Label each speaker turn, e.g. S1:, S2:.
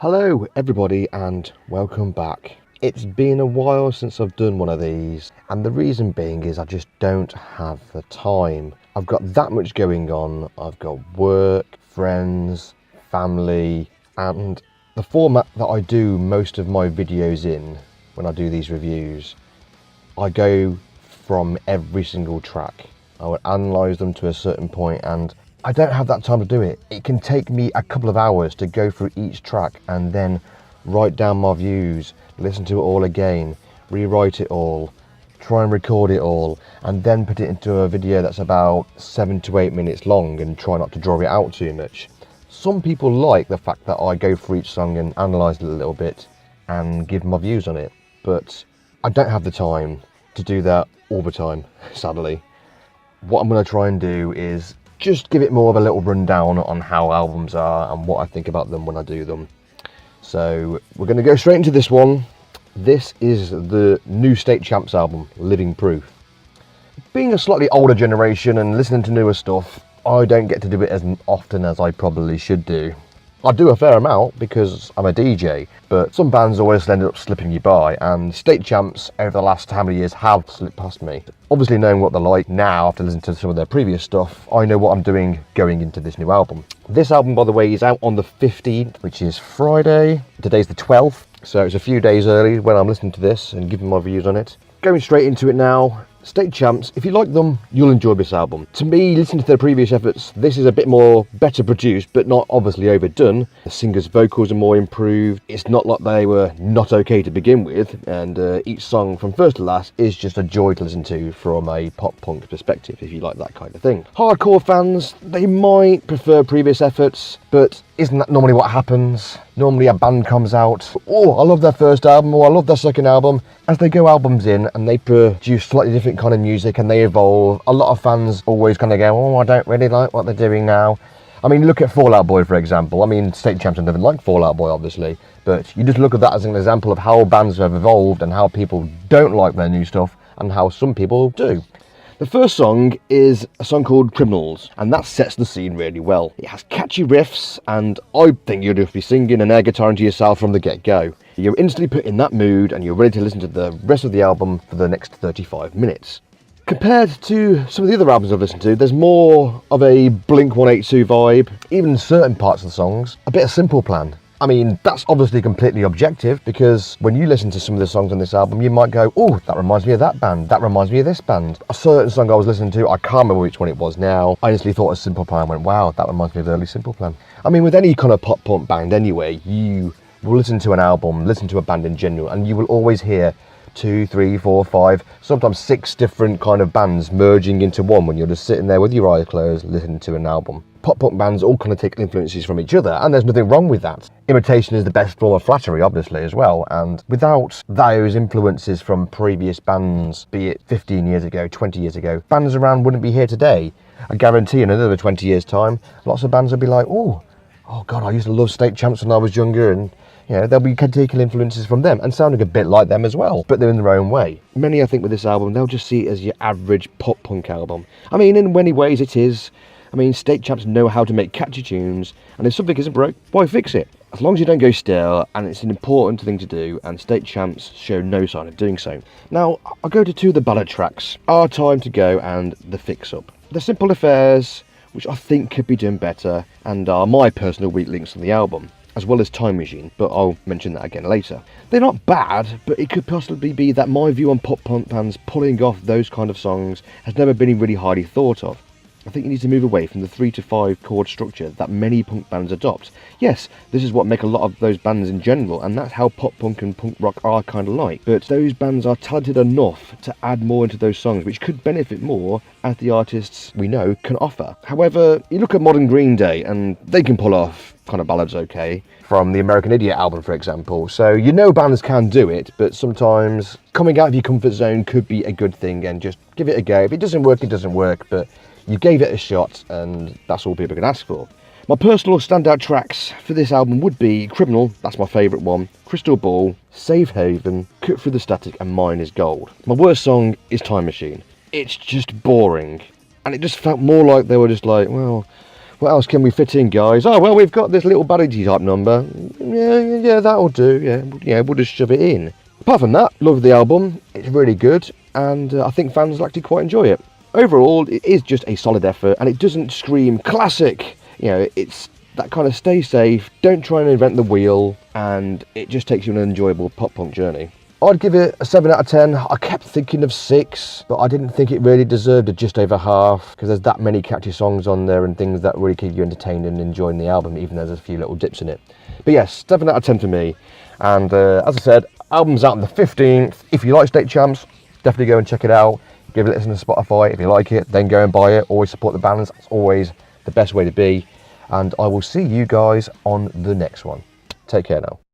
S1: Hello everybody and welcome back. It's been a while since I've done one of these, and the reason being is I just don't have the time. I've got that much going on. I've got work, friends, family, and the format that I do most of my videos in when I do these reviews, I go from every single track. I would analyse them to a certain point, and I don't have that time to do it. It can take me a couple of hours to go through each track and then write down my views, listen to it all again, rewrite it all, try and record it all, and then put it into a video that's about 7 to 8 minutes long and try not to draw it out too much. Some people like the fact that I go through each song and analyse it a little bit and give my views on it, but I don't have the time to do that all the time, sadly. What I'm going to try and do is just give it more of a little rundown on how albums are and what I think about them when I do them. So we're going to go straight into this one. This is the new State Champs album, Living Proof. Being a slightly older generation and listening to newer stuff, I don't get to do it as often as I probably should do. I do a fair amount because I'm a DJ, but some bands always end up slipping you by, and State Champs over the last how many years have slipped past me. Obviously, knowing what they're like now after listening to some of their previous stuff, I know what I'm doing going into this new album. This album, by the way, is out on the 15th, which is Friday. Today's the 12th, so it's a few days early when I'm listening to this and giving my views on it. Going straight into it now. State Champs, if you like them, you'll enjoy this album. To me, listening to their previous efforts, this is a bit more better produced, but not obviously overdone. The singer's vocals are more improved. It's not like they were not okay to begin with, and each song from first to last is just a joy to listen to from a pop punk perspective, if you like that kind of thing. Hardcore fans, they might prefer previous efforts, but isn't that normally what happens? Normally a band comes out, oh, I love their first album, or I love their second album. As they go albums in and they produce slightly different kind of music and they evolve, a lot of fans always kind of go, oh, I don't really like what they're doing now. I mean, look at Fall Out Boy, for example. I mean, State Champs have never liked Fall Out Boy, obviously, but you just look at that as an example of how bands have evolved and how people don't like their new stuff and how some people do. The first song is a song called Criminals, and that sets the scene really well. It has catchy riffs, and I think you'll just be singing and air guitaring to yourself from the get-go. You're instantly put in that mood, and you're ready to listen to the rest of the album for the next 35 minutes. Compared to some of the other albums I've listened to, there's more of a Blink-182 vibe, even in certain parts of the songs, a bit of Simple Plan. I mean, that's obviously completely objective, because when you listen to some of the songs on this album, you might go, oh, that reminds me of that band, that reminds me of this band. A certain song I was listening to, I can't remember which one it was now, I instantly thought of Simple Plan and went, wow, that reminds me of early Simple Plan. I mean, with any kind of pop punk band anyway, you will listen to an album, listen to a band in general, and you will always hear 2, 3, 4, 5, sometimes 6 different kind of bands merging into one when you're just sitting there with your eyes closed listening to an album. Pop punk bands all kind of take influences from each other, and there's nothing wrong with that. Imitation is the best form of flattery, obviously, as well, and without those influences from previous bands, be it 15 years ago, 20 years ago, bands around wouldn't be here today. I guarantee in another 20 years' time, lots of bands would be like, oh God, I used to love State Champs when I was younger, and you know, they'll be taking influences from them and sounding a bit like them as well, but they're in their own way. Many, I think, with this album, they'll just see it as your average pop punk album. I mean, in many ways it is. I mean, State Champs know how to make catchy tunes, and if something isn't broke, why fix it? As long as you don't go stale, and it's an important thing to do, and State Champs show no sign of doing so. Now, I'll go to 2 of the ballad tracks, Our Time to Go and The Fix Up. They're simple affairs, which I think could be done better, and are my personal weak links on the album, as well as Time Machine, but I'll mention that again later. They're not bad, but it could possibly be that my view on pop punk fans pulling off those kind of songs has never been really highly thought of. I think you need to move away from the 3 to 5 chord structure that many punk bands adopt. Yes, this is what make a lot of those bands in general, and that's how pop punk and punk rock are kind of like. But those bands are talented enough to add more into those songs, which could benefit more as the artists we know can offer. However, you look at modern Green Day, and they can pull off kind of ballads okay, from the American Idiot album, for example. So you know bands can do it, but sometimes coming out of your comfort zone could be a good thing, and just give it a go. If it doesn't work, it doesn't work, but you gave it a shot, and that's all people can ask for. My personal standout tracks for this album would be Criminal, that's my favourite one, Crystal Ball, Safe Haven, Cut Through the Static, and Mine is Gold. My worst song is Time Machine. It's just boring, and it just felt more like they were just like, well, What else can we fit in, guys? Oh, well, we've got this little Buddy type number. Yeah, that'll do. Yeah, we'll just shove it in. Apart from that, love the album. It's really good, and I think fans will actually quite enjoy it. Overall, it is just a solid effort, and it doesn't scream classic. You know, it's that kind of stay safe, don't try and invent the wheel, and it just takes you on an enjoyable pop punk journey. I'd give it a 7 out of 10. I kept thinking of 6, but I didn't think it really deserved a just over half, because there's that many catchy songs on there and things that really keep you entertained and enjoying the album, even though there's a few little dips in it. But yes, 7 out of 10 for me. And as I said, album's out on the 15th. If you like State Champs, definitely go and check it out. Give it a listen to Spotify. If you like it, then go and buy it. Always support the bands. It's always the best way to be. And I will see you guys on the next one. Take care now.